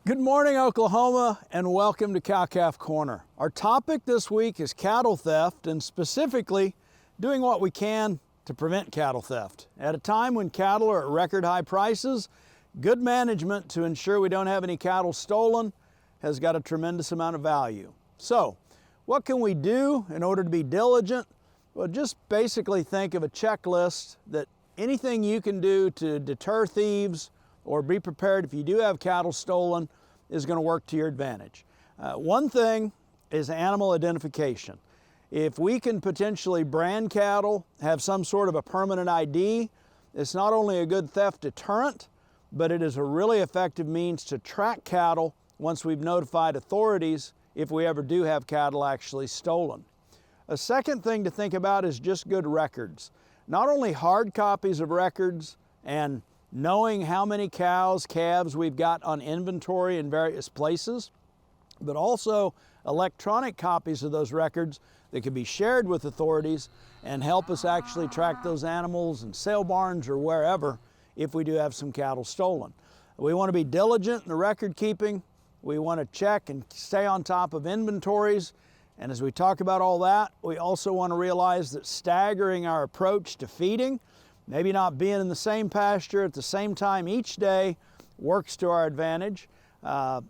Good morning, Oklahoma, and welcome to Cow-Calf Corner. Our topic this week is cattle theft, and specifically doing what we can to prevent cattle theft. At a time when cattle are at record high prices, good management to ensure we don't have any cattle stolen has got a tremendous amount of value. So, what can we do in order to be diligent? Well, just basically think of a checklist that anything you can do to deter thieves or be prepared if you do have cattle stolen is going to work to your advantage. One thing is animal identification. If we can potentially brand cattle, have some sort of a permanent ID, it's not only a good theft deterrent, but it is a really effective means to track cattle once we've notified authorities if we ever do have cattle actually stolen. A second thing to think about is just good records. Not only hard copies of records and knowing how many cows, calves we've got on inventory in various places, but also electronic copies of those records that can be shared with authorities and help us actually track those animals in sale barns or wherever if we do have some cattle stolen. We want to be diligent in the record keeping. We want to check and stay on top of inventories. And as we talk about all that, we also want to realize that staggering our approach to feeding, maybe not being in the same pasture at the same time each day, works to our advantage.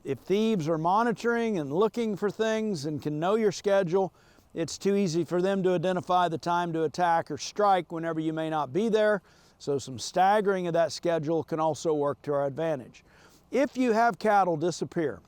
If thieves are monitoring and looking for things and can know your schedule, it's too easy for them to identify the time to attack or strike whenever you may not be there. So some staggering of that schedule can also work to our advantage. If you have cattle disappear,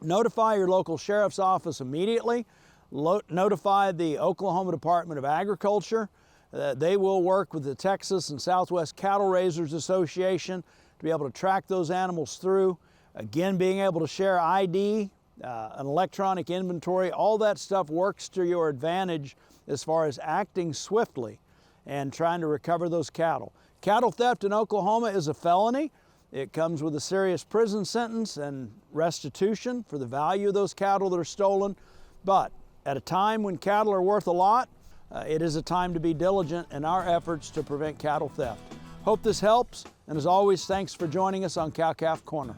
notify your local sheriff's office immediately. Notify the Oklahoma Department of Agriculture. They will work with the Texas and Southwest Cattle Raisers Association to be able to track those animals through. Again, being able to share ID, an electronic inventory, all that stuff works to your advantage as far as acting swiftly and trying to recover those cattle. Cattle theft in Oklahoma is a felony. It comes with a serious prison sentence and restitution for the value of those cattle that are stolen. But at a time when cattle are worth a lot, it is a time to be diligent in our efforts to prevent cattle theft. Hope this helps, and as always, thanks for joining us on Cow-Calf Corner.